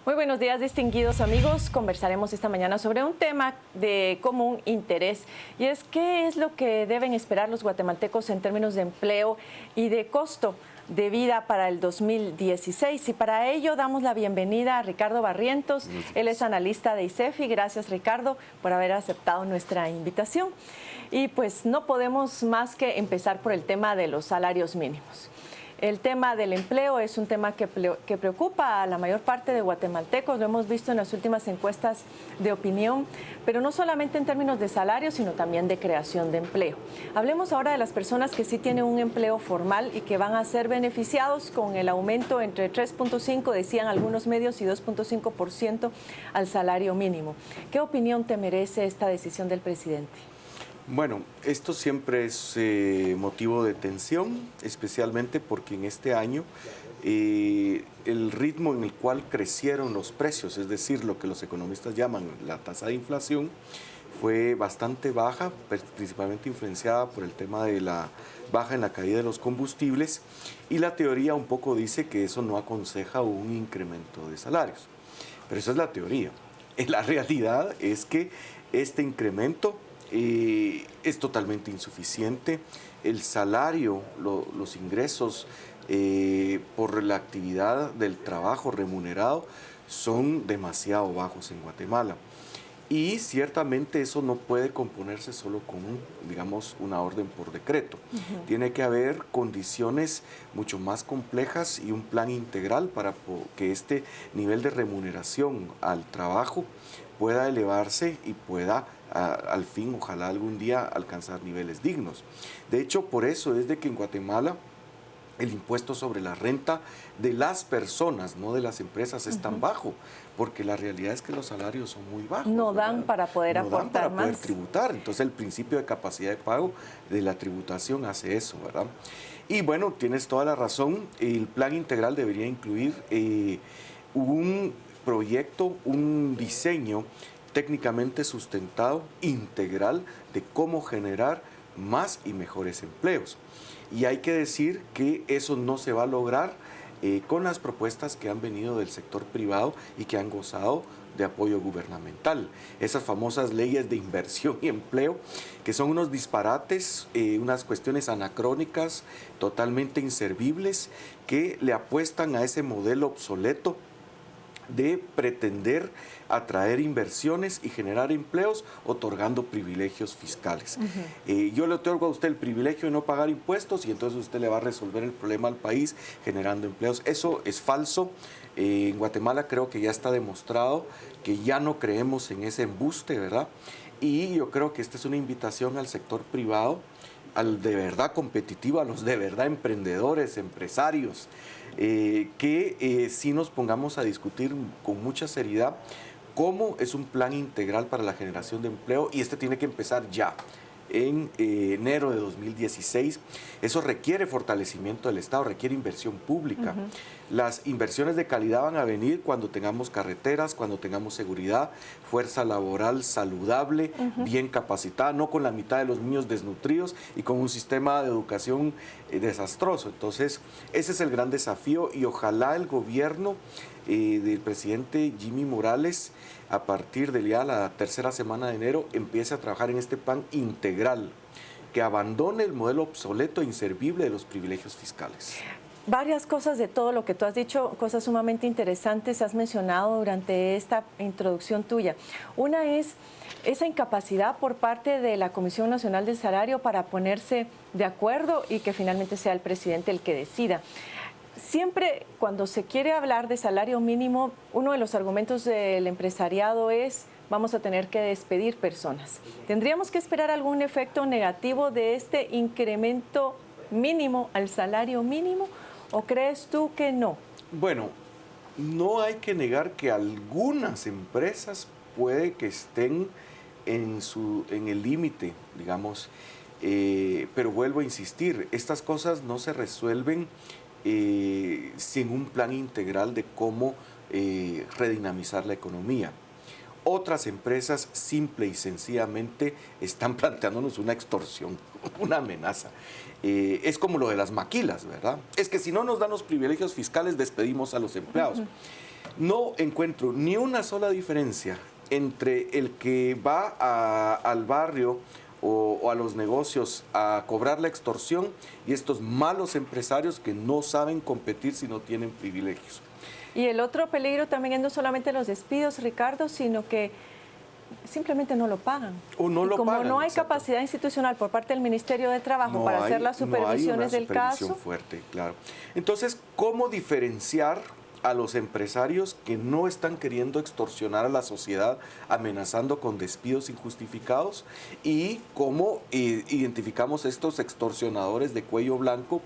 Muy buenos días, distinguidos amigos. Conversaremos esta mañana sobre un tema de común interés y es qué es lo que deben esperar los guatemaltecos en términos de empleo y de costo de vida para el 2016. Y para ello damos la bienvenida a Ricardo Barrientos. Él es analista de ICEFI. Gracias, Ricardo, por haber aceptado nuestra invitación. Y pues no podemos más que empezar por el tema de los salarios mínimos. El tema del empleo es un tema que preocupa a la mayor parte de guatemaltecos, lo hemos visto en las últimas encuestas de opinión, pero no solamente en términos de salario, sino también de creación de empleo. Hablemos ahora de las personas que sí tienen un empleo formal y que van a ser beneficiados con el aumento entre 3.5, decían algunos medios, y 2.5% al salario mínimo. ¿Qué opinión te merece esta decisión del presidente? Bueno, esto siempre es motivo de tensión, especialmente porque en este año el ritmo en el cual crecieron los precios, es decir, lo que los economistas llaman la tasa de inflación, fue bastante baja, principalmente influenciada por el tema de la baja en la caída de los combustibles, y la teoría un poco dice que eso no aconseja un incremento de salarios. Pero eso es la teoría. La realidad es que este incremento es totalmente insuficiente. El salario, los ingresos por la actividad del trabajo remunerado son demasiado bajos en Guatemala. Y ciertamente eso no puede componerse solo con, digamos, una orden por decreto. Tiene que haber condiciones mucho más complejas y un plan integral para que este nivel de remuneración al trabajo pueda elevarse y pueda al fin, ojalá algún día, alcanzar niveles dignos. De hecho, por eso es de que en Guatemala el impuesto sobre la renta de las personas, no de las empresas, es tan bajo, porque la realidad es que los salarios son muy bajos. No dan para poder aportar más. No dan para poder tributar. Entonces el principio de capacidad de pago de la tributación hace eso, ¿verdad? Y bueno, tienes toda la razón, el plan integral debería incluir un proyecto, un diseño técnicamente sustentado, integral, de cómo generar más y mejores empleos. Y hay que decir que eso no se va a lograr con las propuestas que han venido del sector privado y que han gozado de apoyo gubernamental. Esas famosas leyes de inversión y empleo, que son unos disparates, unas cuestiones anacrónicas, totalmente inservibles, que le apuestan a ese modelo obsoleto de pretender atraer inversiones y generar empleos otorgando privilegios fiscales. Yo le otorgo a usted el privilegio de no pagar impuestos y entonces usted le va a resolver el problema al país generando empleos. Eso es falso. En Guatemala creo que ya está demostrado que ya no creemos en ese embuste, ¿verdad? Y yo creo que esta es una invitación al sector privado, al de verdad competitivo, a los de verdad emprendedores, empresarios, que sí nos pongamos a discutir con mucha seriedad cómo es un plan integral para la generación de empleo, y este tiene que empezar ya, en enero de 2016. Eso requiere fortalecimiento del Estado, requiere inversión pública. Las inversiones de calidad van a venir cuando tengamos carreteras, cuando tengamos seguridad, fuerza laboral saludable, bien capacitada, no con la mitad de los niños desnutridos y con un sistema de educación desastroso. Entonces, ese es el gran desafío, y ojalá el gobierno del presidente Jimmy Morales, a partir de ya la tercera semana de enero, empiece a trabajar en este plan integral que abandone el modelo obsoleto e inservible de los privilegios fiscales. Varias cosas de todo lo que tú has dicho, cosas sumamente interesantes has mencionado durante esta introducción tuya. Una es esa incapacidad por parte de la Comisión Nacional del Salario para ponerse de acuerdo y que finalmente sea el presidente el que decida. Siempre cuando se quiere hablar de salario mínimo, uno de los argumentos del empresariado es: vamos a tener que despedir personas. ¿Tendríamos que esperar algún efecto negativo de este incremento mínimo al salario mínimo, o crees tú que no? Bueno, no hay que negar que algunas empresas puede que estén en el límite, digamos, pero vuelvo a insistir, estas cosas no se resuelven sin un plan integral de cómo redinamizar la economía. Otras empresas simple y sencillamente están planteándonos una extorsión, una amenaza. Es como lo de las maquilas, ¿verdad? Es que si no nos dan los privilegios fiscales, despedimos a los empleados. No encuentro ni una sola diferencia entre el que va al barrio o a los negocios a cobrar la extorsión y estos malos empresarios que no saben competir si no tienen privilegios. Y el otro peligro también es no solamente los despidos, Ricardo, sino que simplemente no lo pagan. O no lo como pagan, no hay exacto. capacidad institucional por parte del Ministerio de Trabajo para hacer las supervisiones del caso. Fuerte, claro. Entonces, ¿cómo diferenciar a los empresarios que no están queriendo extorsionar a la sociedad amenazando con despidos injustificados? ¿Y cómo identificamos estos extorsionadores de cuello blanco?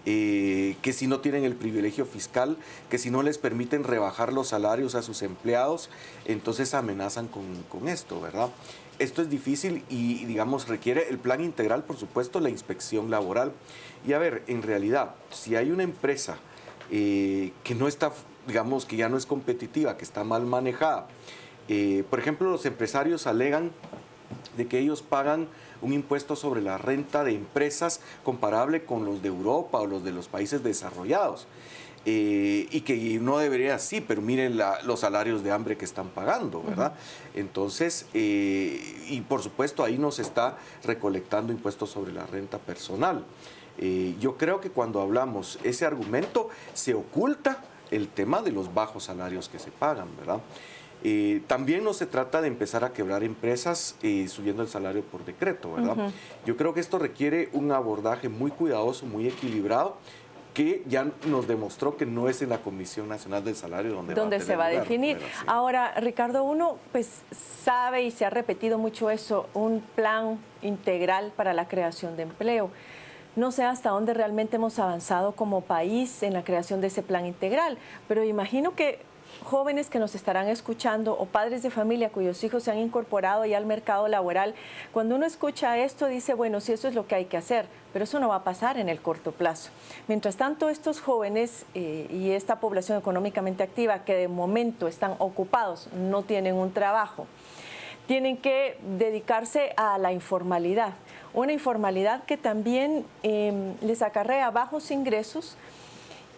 Que si no tienen el privilegio fiscal, que si no les permiten rebajar los salarios a sus empleados, entonces amenazan con esto, ¿verdad? Esto es difícil y, digamos, requiere el plan integral, por supuesto, la inspección laboral. Y a ver, en realidad, si hay una empresa que no está, digamos, que ya no es competitiva, que está mal manejada, por ejemplo, los empresarios alegan de que ellos pagan un impuesto sobre la renta de empresas comparable con los de Europa o los de los países desarrollados. Y que no debería así, pero miren los salarios de hambre que están pagando, ¿verdad? Entonces, y por supuesto ahí nos está recolectando impuestos sobre la renta personal. Yo creo que cuando hablamos ese argumento se oculta el tema de los bajos salarios que se pagan, ¿verdad? También no se trata de empezar a quebrar empresas subiendo el salario por decreto, ¿verdad? Yo creo que esto requiere un abordaje muy cuidadoso, muy equilibrado, que ya nos demostró que no es en la Comisión Nacional del Salario donde se va a definir. Pero, sí. Ahora, Ricardo, uno pues sabe y se ha repetido mucho eso, un plan integral para la creación de empleo. No sé hasta dónde realmente hemos avanzado como país en la creación de ese plan integral, pero imagino que jóvenes que nos estarán escuchando o padres de familia cuyos hijos se han incorporado ya al mercado laboral, cuando uno escucha esto dice, bueno, sí, eso es lo que hay que hacer, pero eso no va a pasar en el corto plazo. Mientras tanto, estos jóvenes y esta población económicamente activa que de momento están ocupados, no tienen un trabajo, tienen que dedicarse a la informalidad. Una informalidad que también les acarrea bajos ingresos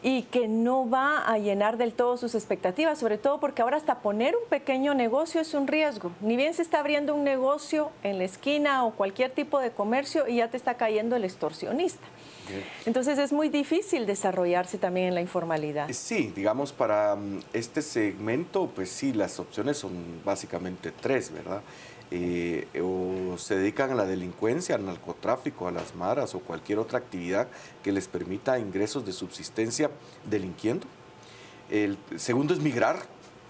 y que no va a llenar del todo sus expectativas, sobre todo porque ahora hasta poner un pequeño negocio es un riesgo. Ni bien se está abriendo un negocio en la esquina o cualquier tipo de comercio y ya te está cayendo el extorsionista. Entonces es muy difícil desarrollarse también en la informalidad. Sí, digamos, para este segmento, pues sí, las opciones son básicamente tres, ¿verdad? O se dedican a la delincuencia, al narcotráfico, a las maras o cualquier otra actividad que les permita ingresos de subsistencia delinquiendo. El segundo es migrar,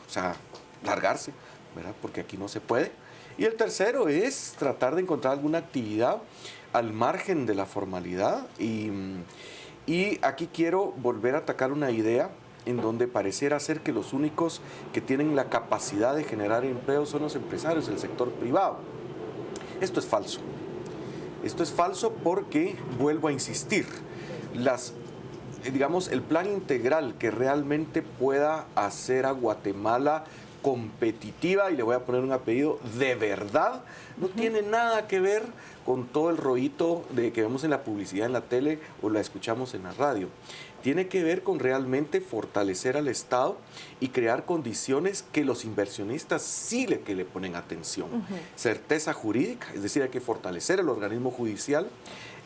o sea, largarse, ¿verdad? Porque aquí no se puede. Y el tercero es tratar de encontrar alguna actividad al margen de la formalidad. Y aquí quiero volver a atacar una idea en donde pareciera ser que los únicos que tienen la capacidad de generar empleo son los empresarios del sector privado. Esto es falso. Esto es falso porque, vuelvo a insistir, digamos, el plan integral que realmente pueda hacer a Guatemala competitiva, y le voy a poner un apellido, de verdad, no tiene nada que ver con todo el rollito de que vemos en la publicidad en la tele o la escuchamos en la radio. Tiene que ver con realmente fortalecer al Estado y crear condiciones que los inversionistas sí que le ponen atención. Certeza jurídica, es decir, hay que fortalecer el organismo judicial.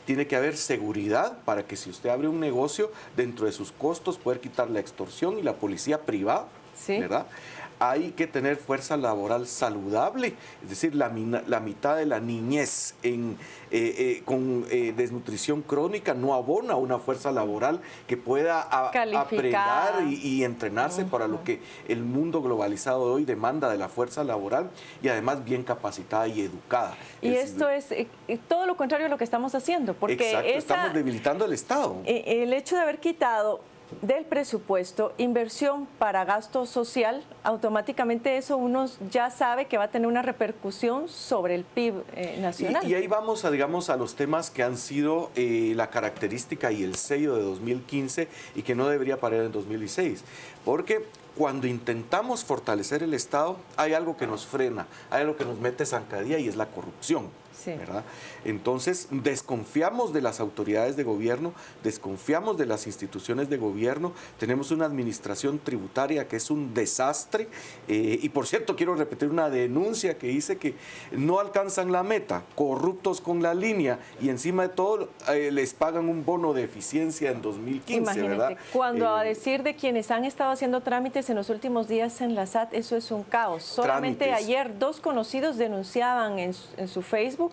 Tiene que haber seguridad para que si usted abre un negocio, dentro de sus costos, poder quitar la extorsión y la policía privada, ¿sí? ¿Verdad? Hay que tener fuerza laboral saludable, es decir, la mitad de la niñez con desnutrición crónica no abona una fuerza laboral que pueda aprender y entrenarse para lo que el mundo globalizado de hoy demanda de la fuerza laboral y además bien capacitada y educada. Y esto es todo lo contrario a lo que estamos haciendo, porque exacto, estamos debilitando el Estado. El hecho de haber quitado del presupuesto, inversión para gasto social, automáticamente eso uno ya sabe que va a tener una repercusión sobre el PIB nacional. Y ahí vamos a, digamos, a los temas que han sido la característica y el sello de 2015 y que no debería parar en 2016. Porque cuando intentamos fortalecer el Estado, hay algo que nos frena, hay algo que nos mete zancadilla y es la corrupción. Sí. ¿Verdad? Entonces, desconfiamos de las autoridades de gobierno, desconfiamos de las instituciones de gobierno, tenemos una administración tributaria que es un desastre y por cierto, quiero repetir una denuncia que hice que no alcanzan la meta, corruptos con la línea y encima de todo les pagan un bono de eficiencia en 2015, imagínate, ¿verdad? Cuando a decir de quienes han estado haciendo trámites en los últimos días en la SAT, eso es un caos. Solamente trámites. Ayer 2 conocidos denunciaban en su Facebook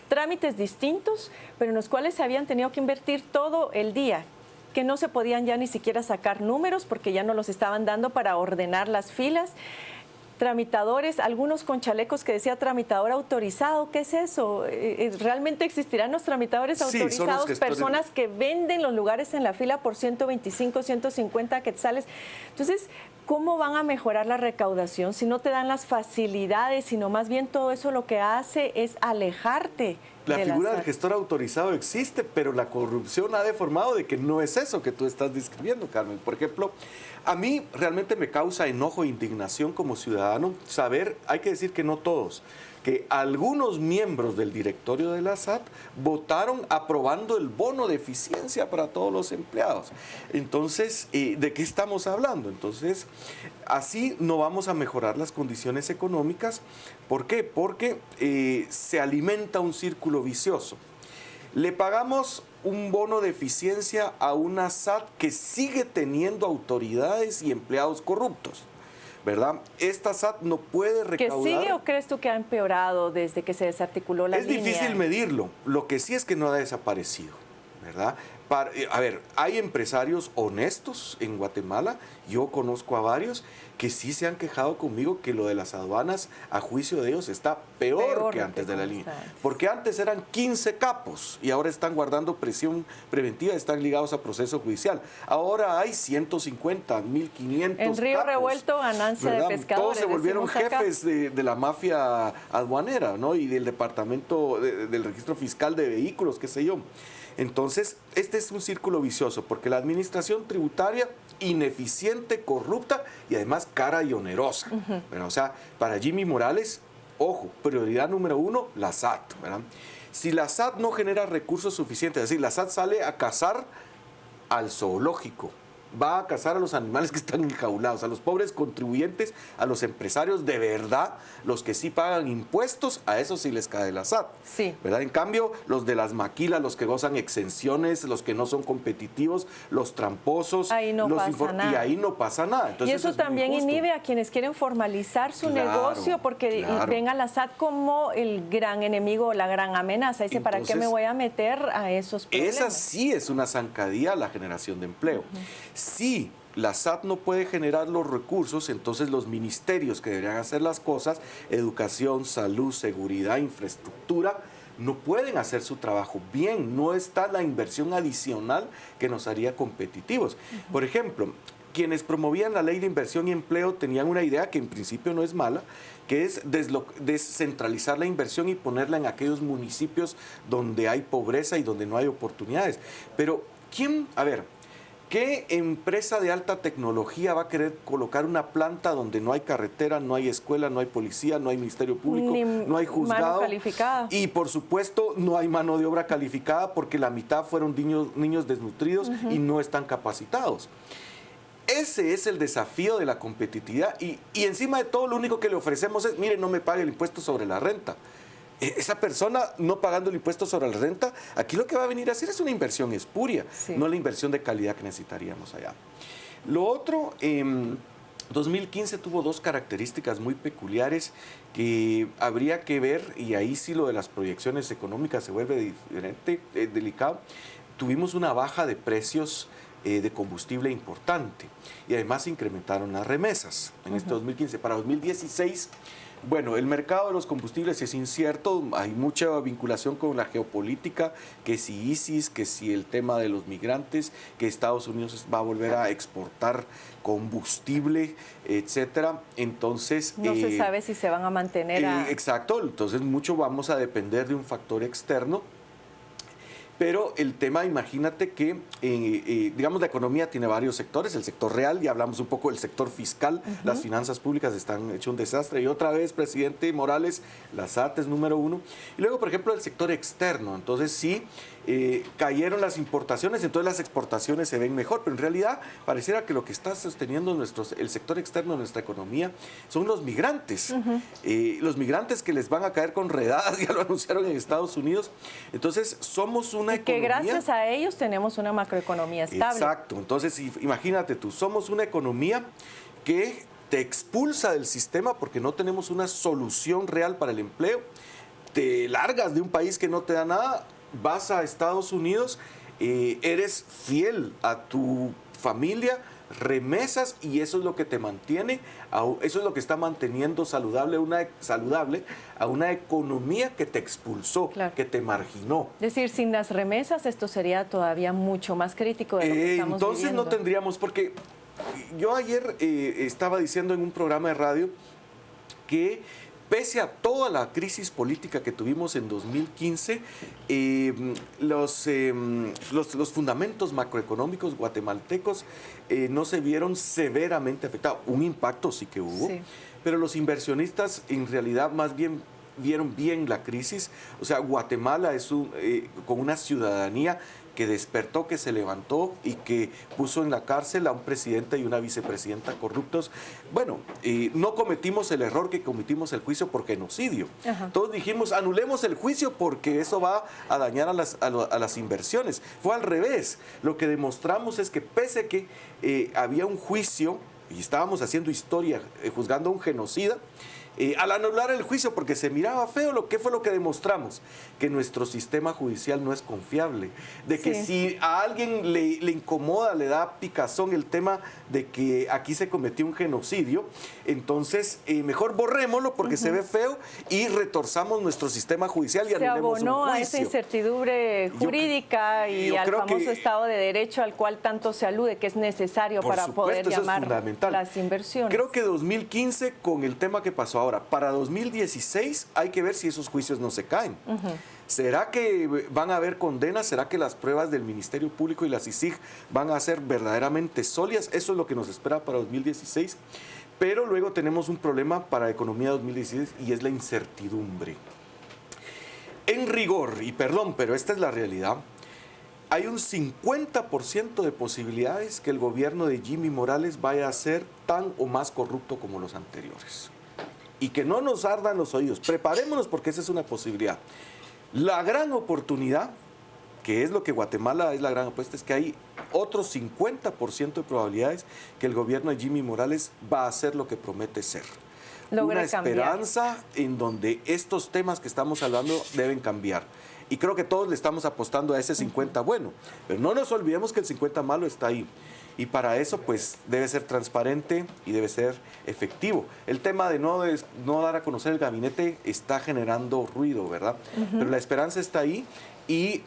trámites distintos, pero en los cuales se habían tenido que invertir todo el día, que no se podían ya ni siquiera sacar números porque ya no los estaban dando para ordenar las filas. Tramitadores, algunos con chalecos que decía tramitador autorizado. ¿Qué es eso? ¿Realmente existirán los tramitadores autorizados? Sí, personas que venden los lugares en la fila por 125, 150 quetzales. Entonces, ¿cómo van a mejorar la recaudación si no te dan las facilidades, sino más bien todo eso lo que hace es alejarte? La figura del gestor autorizado existe, pero la corrupción ha deformado de que no es eso que tú estás describiendo, Carmen. Por ejemplo, a mí realmente me causa enojo e indignación como ciudadano saber, hay que decir que no todos, que algunos miembros del directorio de la SAT votaron aprobando el bono de eficiencia para todos los empleados. Entonces, ¿de qué estamos hablando? Entonces, así no vamos a mejorar las condiciones económicas. ¿Por qué? Porque se alimenta un círculo vicioso. Le pagamos un bono de eficiencia a una SAT que sigue teniendo autoridades y empleados corruptos, ¿verdad? Esta SAT no puede recaudar. ¿Que sigue o crees tú que ha empeorado desde que se desarticuló la línea? Es difícil medirlo. Lo que sí es que no ha desaparecido, ¿verdad? A ver, hay empresarios honestos en Guatemala, yo conozco a varios que sí se han quejado conmigo que lo de las aduanas, a juicio de ellos, está peor que antes de la línea. Porque antes eran 15 capos y ahora están guardando prisión preventiva, están ligados a proceso judicial. Ahora hay 150, 1.500 En Río capos, Revuelto, ganancia ¿verdad? de pescadores. Todos se volvieron jefes de la mafia aduanera, ¿no? Y del departamento del registro fiscal de vehículos, qué sé yo. Entonces, este es un círculo vicioso, porque la administración tributaria, ineficiente, corrupta y además cara y onerosa. O sea, para Jimmy Morales, ojo, prioridad número 1, la SAT, ¿verdad? Si la SAT no genera recursos suficientes, es decir, la SAT sale a cazar al zoológico, va a cazar a los animales que están enjaulados, a los pobres contribuyentes, a los empresarios de verdad, los que sí pagan impuestos, a eso sí les cae la SAT. Sí. ¿Verdad? En cambio, los de las maquilas, los que gozan exenciones, los que no son competitivos, los tramposos, ahí no pasa nada. Y ahí no pasa nada. Entonces, y eso también inhibe a quienes quieren formalizar su negocio porque ven a la SAT como el gran enemigo, la gran amenaza. Dice, ¿para qué me voy a meter a esos problemas? Esa sí es una zancadilla a la generación de empleo. Si la SAT no puede generar los recursos, entonces los ministerios que deberían hacer las cosas, educación, salud, seguridad, infraestructura, no pueden hacer su trabajo bien. No está la inversión adicional que nos haría competitivos. Por ejemplo, quienes promovían la ley de inversión y empleo tenían una idea que en principio no es mala, que es descentralizar la inversión y ponerla en aquellos municipios donde hay pobreza y donde no hay oportunidades. Pero, ¿qué empresa de alta tecnología va a querer colocar una planta donde no hay carretera, no hay escuela, no hay policía, no hay ministerio público, no hay juzgado? Mano calificada. Y por supuesto no hay mano de obra calificada porque la mitad fueron niños desnutridos y no están capacitados. Ese es el desafío de la competitividad y encima de todo lo único que le ofrecemos es, mire, no me pague el impuesto sobre la renta. Esa persona no pagando el impuesto sobre la renta, aquí lo que va a venir a hacer es una inversión espuria, no la inversión de calidad que necesitaríamos allá. Lo otro, 2015 tuvo 2 características muy peculiares que habría que ver, y ahí sí lo de las proyecciones económicas se vuelve diferente, delicado. Tuvimos una baja de precios de combustible importante y además se incrementaron las remesas en este 2015. Para 2016 Bueno, el mercado de los combustibles es incierto, hay mucha vinculación con la geopolítica, que si ISIS, que si el tema de los migrantes, que Estados Unidos va a volver a exportar combustible, etcétera. Entonces... No se sabe si se van a mantener Exacto, entonces mucho vamos a depender de un factor externo. Pero el tema, imagínate que, digamos, la economía tiene varios sectores. El sector real, ya hablamos un poco del sector fiscal, las finanzas públicas están hechas un desastre. Y otra vez, presidente Morales, las artes número 1. Y luego, por ejemplo, el sector externo. Entonces, sí, cayeron las importaciones, entonces las exportaciones se ven mejor. Pero en realidad, pareciera que lo que está sosteniendo el sector externo de nuestra economía son los migrantes. Los migrantes que les van a caer con redadas, ya lo anunciaron en Estados Unidos. Entonces, somos una economía... Que gracias a ellos tenemos una macroeconomía estable. Exacto. Entonces, imagínate tú, somos una economía que te expulsa del sistema porque no tenemos una solución real para el empleo. Te largas de un país que no te da nada, vas a Estados Unidos, eres fiel a tu familia, remesas, y eso es lo que te mantiene, eso es lo que está manteniendo saludable a una economía que te expulsó, claro, que te marginó. Es decir, sin las remesas esto sería todavía mucho más crítico de lo que estamos entonces viviendo. No tendríamos, porque yo ayer estaba diciendo en un programa de radio que pese a toda la crisis política que tuvimos en 2015, los fundamentos macroeconómicos guatemaltecos no se vieron severamente afectados. Un impacto sí que hubo, sí, pero los inversionistas en realidad más bien vieron bien la crisis. O sea, Guatemala es con una ciudadanía que despertó, que se levantó y que puso en la cárcel a un presidente y una vicepresidenta corruptos. Bueno, no cometimos el error que cometimos el juicio por genocidio. Ajá. Todos dijimos, anulemos el juicio porque eso va a dañar a las inversiones. Fue al revés. Lo que demostramos es que pese a que había un juicio y estábamos haciendo historia juzgando a un genocida, al anular el juicio porque se miraba feo, ¿qué fue lo que demostramos? Que nuestro sistema judicial no es confiable, de que si a alguien le incomoda, le da picazón el tema de que aquí se cometió un genocidio, entonces mejor borrémoslo porque se ve feo y retorzamos nuestro sistema judicial y anulemos un juicio. Se abonó a esa incertidumbre jurídica y al famoso Estado de Derecho al cual tanto se alude que es necesario para poder llamar las inversiones. Creo que 2015 con el tema que pasó ahora, para 2016 hay que ver si esos juicios no se caen. ¿Será que van a haber condenas? ¿Será que las pruebas del Ministerio Público y la CICIG van a ser verdaderamente sólidas? Eso es lo que nos espera para 2016. Pero luego tenemos un problema para la economía 2016 y es la incertidumbre. En rigor, y perdón, pero esta es la realidad, hay un 50% de posibilidades que el gobierno de Jimmy Morales vaya a ser tan o más corrupto como los anteriores. Y que no nos ardan los oídos. Preparémonos porque esa es una posibilidad. La gran oportunidad, que es lo que Guatemala es la gran apuesta, es que hay otro 50% de probabilidades que el gobierno de Jimmy Morales va a hacer lo que promete ser. Una esperanza en donde estos temas que estamos hablando deben cambiar. Y creo que todos le estamos apostando a ese 50 bueno, pero no nos olvidemos que el 50 malo está ahí. Y para eso, pues, debe ser transparente y debe ser efectivo. El tema de no dar a conocer el gabinete está generando ruido, ¿verdad? Pero la esperanza está ahí y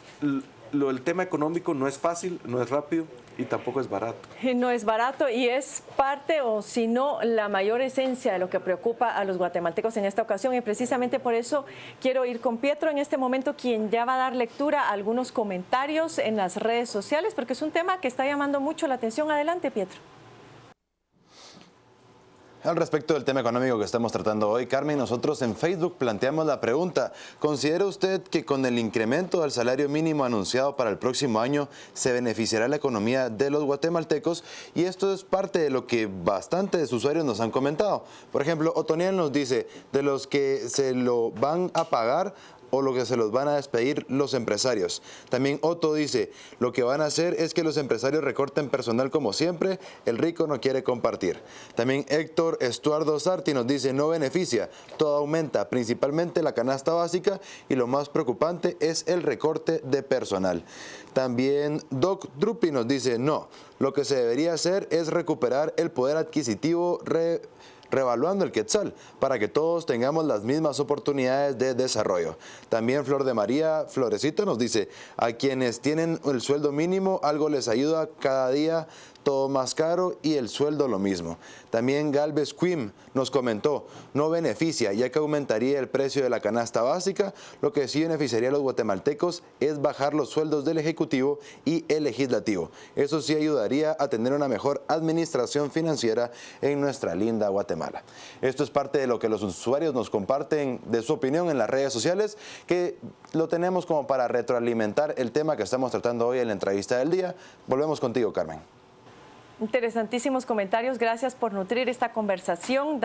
el tema económico no es fácil, no es rápido y tampoco es barato. No es barato y es parte o si no la mayor esencia de lo que preocupa a los guatemaltecos en esta ocasión y precisamente por eso quiero ir con Pietro en este momento, quien ya va a dar lectura a algunos comentarios en las redes sociales porque es un tema que está llamando mucho la atención. Adelante, Pietro. Al respecto del tema económico que estamos tratando hoy, Carmen, nosotros en Facebook planteamos la pregunta: ¿considera usted que con el incremento del salario mínimo anunciado para el próximo año se beneficiará la economía de los guatemaltecos? Y esto es parte de lo que bastantes usuarios nos han comentado. Por ejemplo, Otoniel nos dice, de los que se lo van a pagar o lo que se los van a despedir los empresarios. También Otto dice, lo que van a hacer es que los empresarios recorten personal como siempre, el rico no quiere compartir. También Héctor Estuardo Sarti nos dice, no beneficia, todo aumenta, principalmente la canasta básica y lo más preocupante es el recorte de personal. También Doc Drupi nos dice, no, lo que se debería hacer es recuperar el poder adquisitivo revaluando el quetzal, para que todos tengamos las mismas oportunidades de desarrollo. También Flor de María Florecito nos dice, a quienes tienen el sueldo mínimo, algo les ayuda cada día, todo más caro y el sueldo lo mismo. También Galvez Quim nos comentó, no beneficia, ya que aumentaría el precio de la canasta básica, lo que sí beneficiaría a los guatemaltecos es bajar los sueldos del Ejecutivo y el Legislativo. Eso sí ayudaría a tener una mejor administración financiera en nuestra linda Guatemala. Esto es parte de lo que los usuarios nos comparten de su opinión en las redes sociales, que lo tenemos como para retroalimentar el tema que estamos tratando hoy en la entrevista del día. Volvemos contigo, Carmen. Interesantísimos comentarios, gracias por nutrir esta conversación,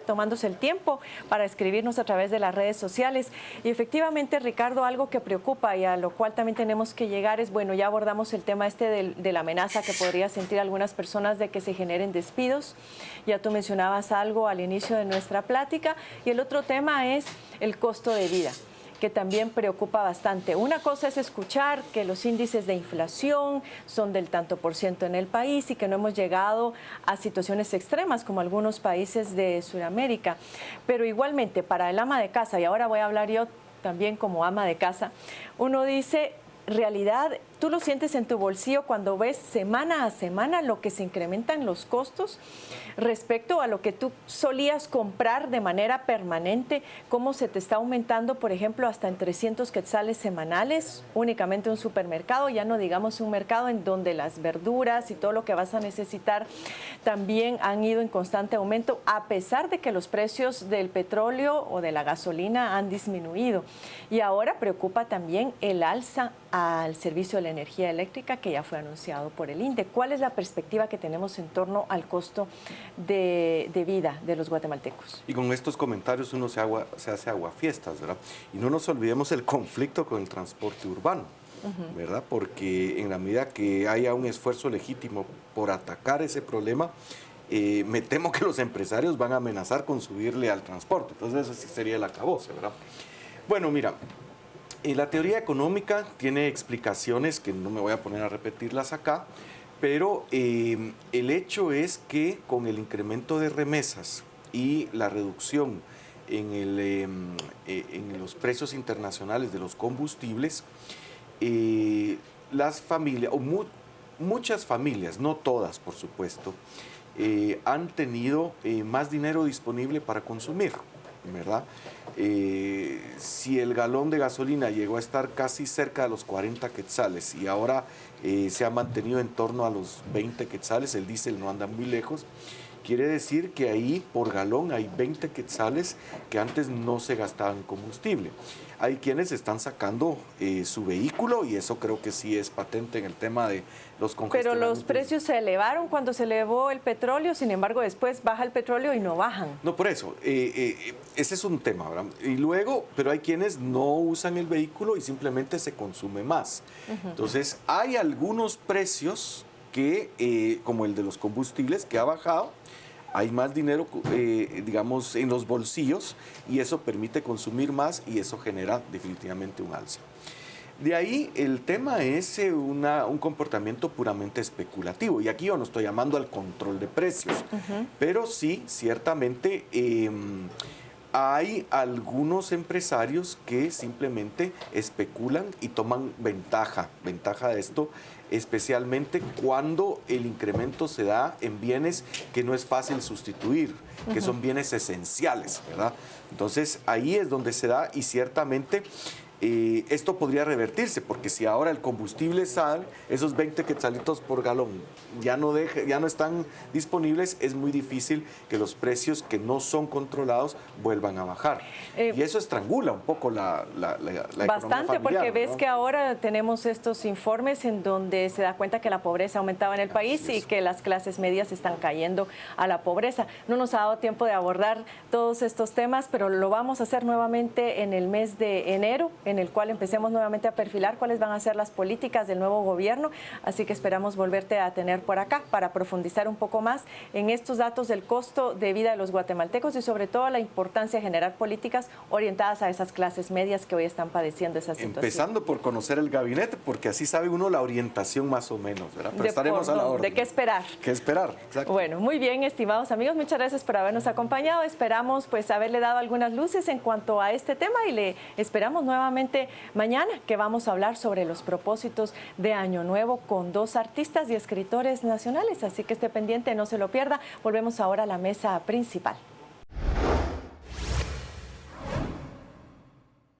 tomándose el tiempo para escribirnos a través de las redes sociales. Y efectivamente, Ricardo, algo que preocupa y a lo cual también tenemos que llegar es, bueno, ya abordamos el tema de la amenaza que podría sentir algunas personas de que se generen despidos. Ya tú mencionabas algo al inicio de nuestra plática. Y el otro tema es el costo de vida, que también preocupa bastante. Una cosa es escuchar que los índices de inflación son del tanto por ciento en el país y que no hemos llegado a situaciones extremas como algunos países de Sudamérica. Pero igualmente, para el ama de casa, y ahora voy a hablar yo también como ama de casa, uno dice, realidad, tú lo sientes en tu bolsillo cuando ves semana a semana lo que se incrementan los costos respecto a lo que tú solías comprar de manera permanente, cómo se te está aumentando, por ejemplo, hasta en 300 quetzales semanales, únicamente un supermercado, ya no digamos un mercado en donde las verduras y todo lo que vas a necesitar también han ido en constante aumento, a pesar de que los precios del petróleo o de la gasolina han disminuido. Y ahora preocupa también el alza al servicio de la energía eléctrica que ya fue anunciado por el INDE. ¿Cuál es la perspectiva que tenemos en torno al costo de vida de los guatemaltecos? Y con estos comentarios uno se hace aguafiestas, ¿verdad? Y no nos olvidemos el conflicto con el transporte urbano, ¿verdad? Porque en la medida que haya un esfuerzo legítimo por atacar ese problema, me temo que los empresarios van a amenazar con subirle al transporte. Entonces eso sí sería el acabose, ¿verdad? Bueno, mira, la teoría económica tiene explicaciones que no me voy a poner a repetirlas acá, pero el hecho es que con el incremento de remesas y la reducción en los precios internacionales de los combustibles, las familias, o muchas familias, no todas por supuesto, han tenido más dinero disponible para consumir, ¿verdad? Si el galón de gasolina llegó a estar casi cerca de los 40 quetzales y ahora se ha mantenido en torno a los 20 quetzales, el diésel no anda muy lejos, quiere decir que ahí por galón hay 20 quetzales que antes no se gastaban en combustible. Hay quienes están sacando su vehículo y eso creo que sí es patente en el tema de los congestionamientos. Pero los precios se elevaron cuando se elevó el petróleo, sin embargo después baja el petróleo y no bajan. No, por eso, ese es un tema, ¿verdad? Y luego, pero hay quienes no usan el vehículo y simplemente se consume más. Entonces, hay algunos precios que, como el de los combustibles, que ha bajado. Hay más dinero, digamos, en los bolsillos y eso permite consumir más y eso genera definitivamente un alza. De ahí el tema es un comportamiento puramente especulativo y aquí yo no estoy llamando al control de precios, pero sí, ciertamente hay algunos empresarios que simplemente especulan y toman ventaja de esto, especialmente cuando el incremento se da en bienes que no es fácil sustituir, que son bienes esenciales, ¿verdad? Entonces ahí es donde se da y ciertamente esto podría revertirse, porque si ahora el combustible sale, esos 20 quetzalitos por galón ya no están disponibles, es muy difícil que los precios que no son controlados vuelvan a bajar. Y eso estrangula un poco la bastante, economía familiar, porque ves ¿no? que ahora tenemos estos informes en donde se da cuenta que la pobreza aumentaba en el país y que las clases medias están cayendo a la pobreza. No nos ha dado tiempo de abordar todos estos temas, pero lo vamos a hacer nuevamente en el mes de enero, en el cual empecemos nuevamente a perfilar cuáles van a ser las políticas del nuevo gobierno. Así que esperamos volverte a tener por acá para profundizar un poco más en estos datos del costo de vida de los guatemaltecos y sobre todo la importancia de generar políticas orientadas a esas clases medias que hoy están padeciendo esa situación. Empezando por conocer el gabinete, porque así sabe uno la orientación más o menos, ¿verdad? Pero estaremos a la orden. ¿De qué esperar? ¿Qué esperar? Exacto. Bueno, muy bien, estimados amigos, muchas gracias por habernos acompañado. Esperamos pues haberle dado algunas luces en cuanto a este tema y le esperamos nuevamente mañana, que vamos a hablar sobre los propósitos de Año Nuevo con 2 artistas y escritores nacionales. Así que esté pendiente, no se lo pierda. Volvemos ahora a la mesa principal.